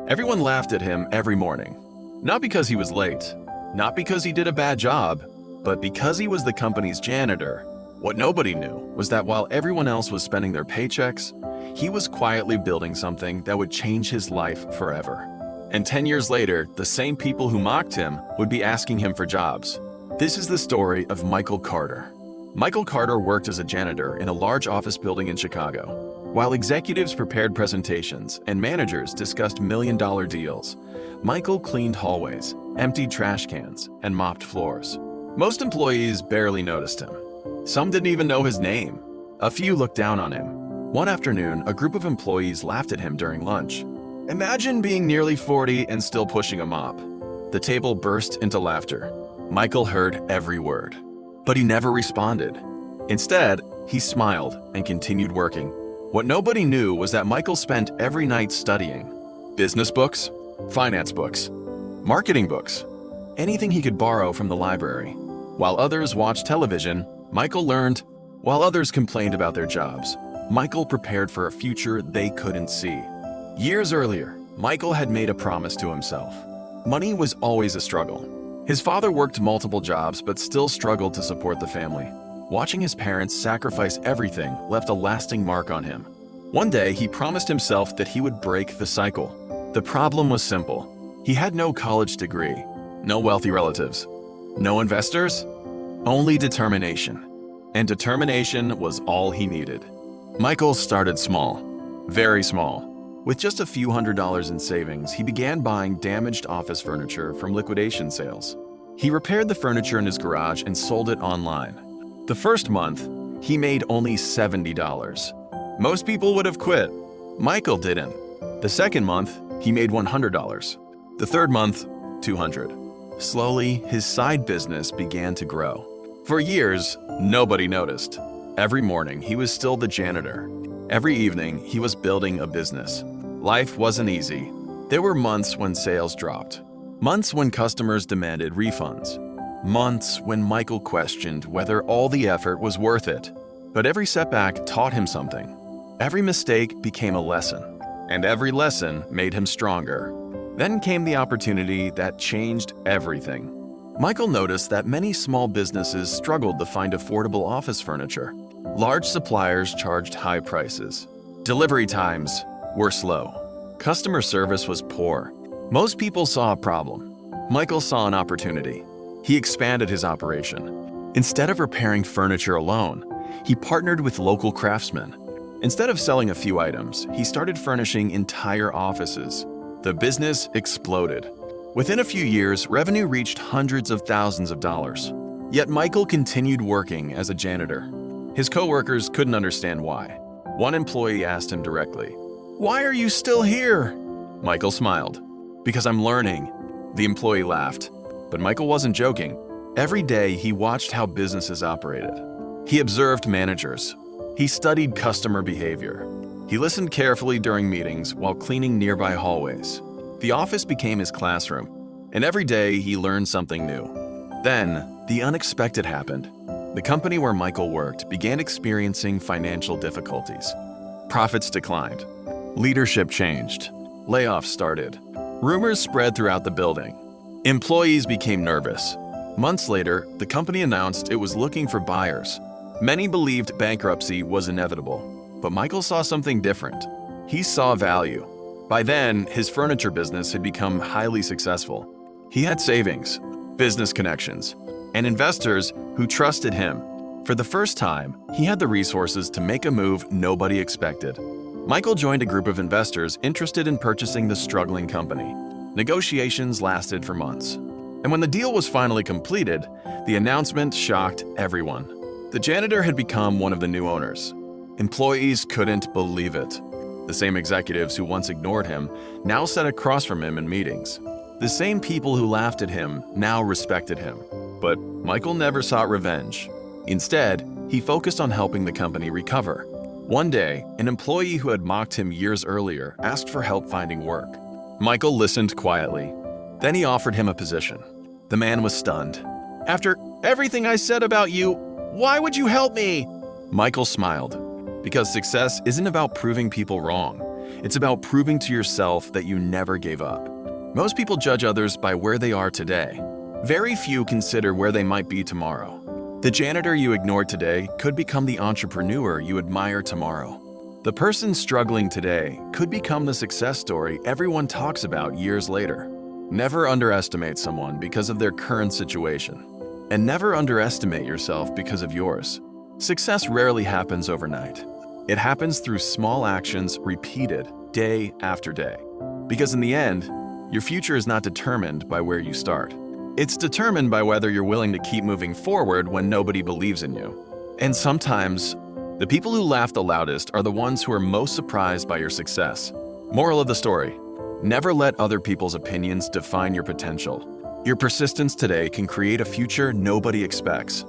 Everyone laughed at him every morning. Not because he was late, not because he did a bad job, but because he was the company's janitor. What nobody knew was that while everyone else was spending their paychecks, he was quietly building something that would change his life forever. And 10 years later, the same people who mocked him would be asking him for jobs. This is the story of Michael Carter. Michael Carter worked as a janitor in a large office building in Chicago. While executives prepared presentations and managers discussed million-dollar deals, Michael cleaned hallways, emptied trash cans, and mopped floors. Most employees barely noticed him. Some didn't even know his name. A few looked down on him. One afternoon, a group of employees laughed at him during lunch. Imagine being nearly 40 and still pushing a mop. The table burst into laughter. Michael heard every word, but he never responded. Instead, he smiled and continued working. What nobody knew was that Michael spent every night studying business books, finance books, marketing books, anything he could borrow from the library. While others watched television, Michael learned. While others complained about their jobs, Michael prepared for a future they couldn't see. Years earlier, Michael had made a promise to himself. Money was always a struggle. His father worked multiple jobs but still struggled to support the family. Watching his parents sacrifice everything left a lasting mark on him. One day, he promised himself that he would break the cycle. The problem was simple. He had no college degree, no wealthy relatives, no investors, only determination. And determination was all he needed. Michael started small, very small. With just a few $100s in savings, he began buying damaged office furniture from liquidation sales. He repaired the furniture in his garage and sold it online. The first month, he made only $70. Most people would have quit. Michael didn't. The second month, he made $100. The third month, $200. Slowly, his side business began to grow. For years, nobody noticed. Every morning, he was still the janitor. Every evening, he was building a business. Life wasn't easy. There were months when sales dropped. Months when customers demanded refunds. Months when Michael questioned whether all the effort was worth it. But every setback taught him something. Every mistake became a lesson, and every lesson made him stronger. Then came the opportunity that changed everything. Michael noticed that many small businesses struggled to find affordable office furniture. Large suppliers charged high prices. Delivery times were slow. Customer service was poor. Most people saw a problem. Michael saw an opportunity. He expanded his operation. Instead of repairing furniture alone, he partnered with local craftsmen. Instead of selling a few items, he started furnishing entire offices. The business exploded. Within a few years, revenue reached hundreds of thousands of dollars. Yet Michael continued working as a janitor. His coworkers couldn't understand why. One employee asked him directly, "Why are you still here?" Michael smiled. "Because I'm learning." The employee laughed. But Michael wasn't joking. Every day, he watched how businesses operated. He observed managers. He studied customer behavior. He listened carefully during meetings while cleaning nearby hallways. The office became his classroom, and every day he learned something new. Then, the unexpected happened. The company where Michael worked began experiencing financial difficulties. Profits declined. Leadership changed. Layoffs started. Rumors spread throughout the building. Employees became nervous. Months later, the company announced it was looking for buyers. Many believed bankruptcy was inevitable, but Michael saw something different. He saw value. By then, his furniture business had become highly successful. He had savings, business connections, and investors who trusted him. For the first time, he had the resources to make a move nobody expected. Michael joined a group of investors interested in purchasing the struggling company. Negotiations lasted for months. And when the deal was finally completed, the announcement shocked everyone. The janitor had become one of the new owners. Employees couldn't believe it. The same executives who once ignored him now sat across from him in meetings. The same people who laughed at him now respected him. But Michael never sought revenge. Instead, he focused on helping the company recover. One day, an employee who had mocked him years earlier asked for help finding work. Michael listened quietly. Then he offered him a position. The man was stunned. "After everything I said about you, why would you help me?" Michael smiled. Because success isn't about proving people wrong. It's about proving to yourself that you never gave up. Most people judge others by where they are today. Very few consider where they might be tomorrow. The janitor you ignored today could become the entrepreneur you admire tomorrow. The person struggling today could become the success story everyone talks about years later. Never underestimate someone because of their current situation. And never underestimate yourself because of yours. Success rarely happens overnight. It happens through small actions repeated day after day. Because in the end, your future is not determined by where you start. It's determined by whether you're willing to keep moving forward when nobody believes in you. And sometimes, the people who laugh the loudest are the ones who are most surprised by your success. Moral of the story: never let other people's opinions define your potential. Your persistence today can create a future nobody expects.